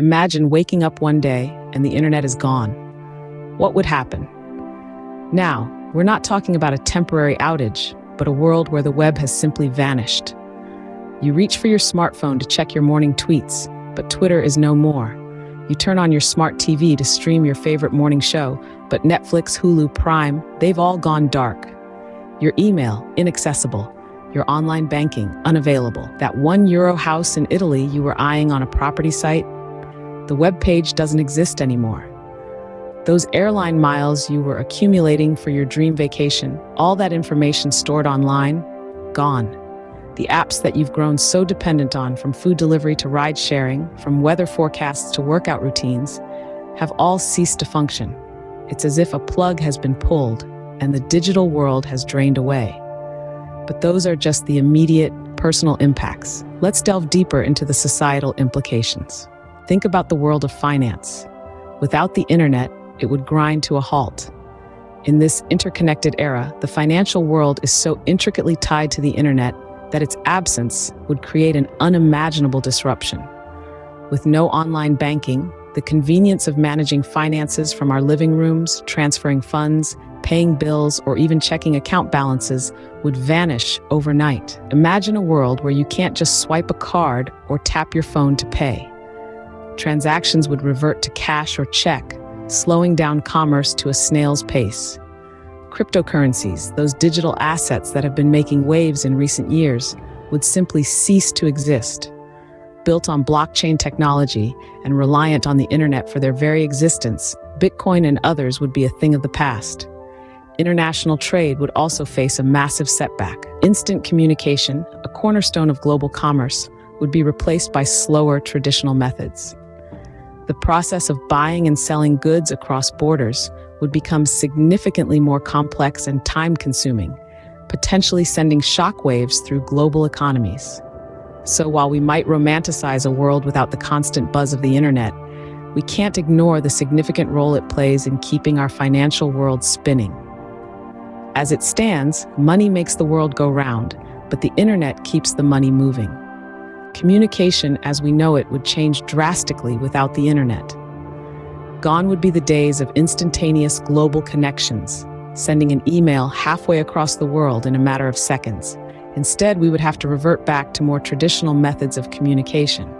Imagine waking up one day and the internet is gone. What would happen? Now, we're not talking about a temporary outage, but a world where the web has simply vanished. You reach for your smartphone to check your morning tweets, but Twitter is no more. You turn on your smart TV to stream your favorite morning show, but Netflix, Hulu, Prime, they've all gone dark. Your email, inaccessible. Your online banking, unavailable. That €1 house in Italy you were eyeing on a property site, the web page doesn't exist anymore. Those airline miles you were accumulating for your dream vacation, all that information stored online, gone. The apps that you've grown so dependent on, from food delivery to ride sharing, from weather forecasts to workout routines, have all ceased to function. It's as if a plug has been pulled and the digital world has drained away. But those are just the immediate, personal impacts. Let's delve deeper into the societal implications. Think about the world of finance. Without the internet, it would grind to a halt. In this interconnected era, the financial world is so intricately tied to the internet that its absence would create an unimaginable disruption. With no online banking, the convenience of managing finances from our living rooms, transferring funds, paying bills, or even checking account balances would vanish overnight. Imagine a world where you can't just swipe a card or tap your phone to pay. Transactions would revert to cash or check, slowing down commerce to a snail's pace. Cryptocurrencies, those digital assets that have been making waves in recent years, would simply cease to exist. Built on blockchain technology and reliant on the internet for their very existence, Bitcoin and others would be a thing of the past. International trade would also face a massive setback. Instant communication, a cornerstone of global commerce, would be replaced by slower traditional methods. The process of buying and selling goods across borders would become significantly more complex and time-consuming, potentially sending shockwaves through global economies. So while we might romanticize a world without the constant buzz of the internet, we can't ignore the significant role it plays in keeping our financial world spinning. As it stands, money makes the world go round, but the internet keeps the money moving. Communication as we know it would change drastically without the internet. Gone would be the days of instantaneous global connections, sending an email halfway across the world in a matter of seconds. Instead, we would have to revert back to more traditional methods of communication.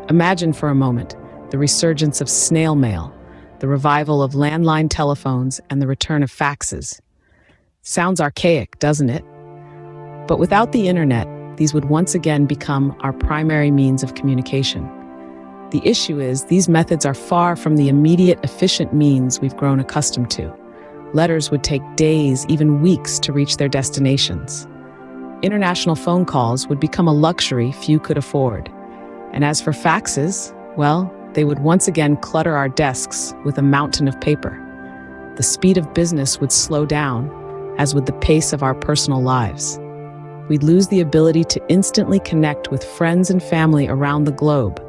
Imagine for a moment the resurgence of snail mail, the revival of landline telephones, and the return of faxes. Sounds archaic, doesn't it? But without the internet, these would once again become our primary means of communication. The issue is, these methods are far from the immediate, efficient means we've grown accustomed to. Letters would take days, even weeks, to reach their destinations. International phone calls would become a luxury few could afford. And as for faxes, well, they would once again clutter our desks with a mountain of paper. The speed of business would slow down, as would the pace of our personal lives. We'd lose the ability to instantly connect with friends and family around the globe,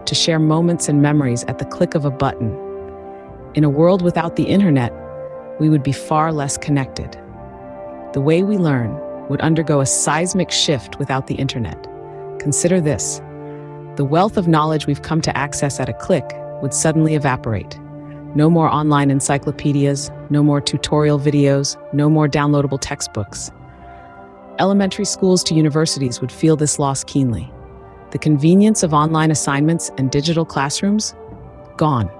to share moments and memories at the click of a button. In a world without the internet, we would be far less connected. The way we learn would undergo a seismic shift without the internet. Consider this: the wealth of knowledge we've come to access at a click would suddenly evaporate. No more online encyclopedias, no more tutorial videos, no more downloadable textbooks. Elementary schools to universities would feel this loss keenly. The convenience of online assignments and digital classrooms? Gone.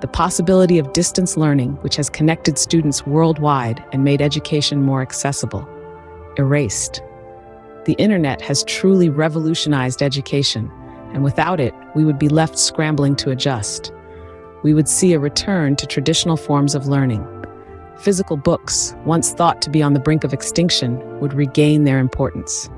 The possibility of distance learning, which has connected students worldwide and made education more accessible? Erased. The internet has truly revolutionized education, and without it, we would be left scrambling to adjust. We would see a return to traditional forms of learning. Physical books, once thought to be on the brink of extinction, would regain their importance.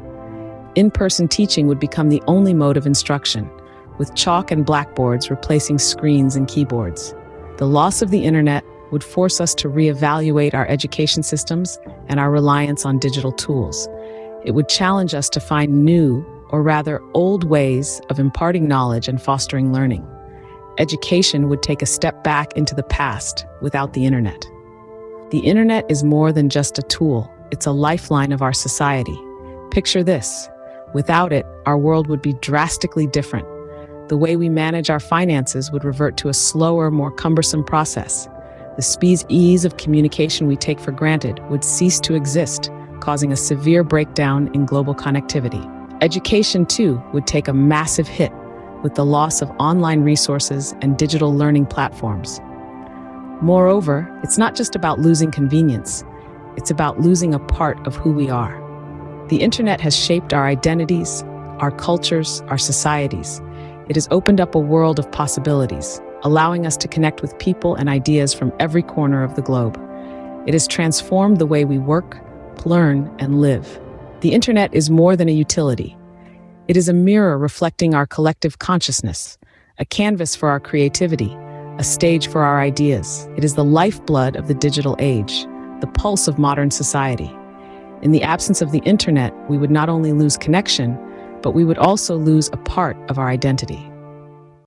In-person teaching would become the only mode of instruction, with chalk and blackboards replacing screens and keyboards. The loss of the internet would force us to reevaluate our education systems and our reliance on digital tools. It would challenge us to find new, or rather old, ways of imparting knowledge and fostering learning. Education would take a step back into the past without the internet. The internet is more than just a tool, it's a lifeline of our society. Picture this: without it, our world would be drastically different. The way we manage our finances would revert to a slower, more cumbersome process. The speed, ease of communication we take for granted would cease to exist, causing a severe breakdown in global connectivity. Education, too, would take a massive hit with the loss of online resources and digital learning platforms. Moreover, it's not just about losing convenience, it's about losing a part of who we are. The internet has shaped our identities, our cultures, our societies. It has opened up a world of possibilities, allowing us to connect with people and ideas from every corner of the globe. It has transformed the way we work, learn, and live. The internet is more than a utility. It is a mirror reflecting our collective consciousness, a canvas for our creativity, a stage for our ideas. It is the lifeblood of the digital age, the pulse of modern society. In the absence of the internet, we would not only lose connection, but we would also lose a part of our identity.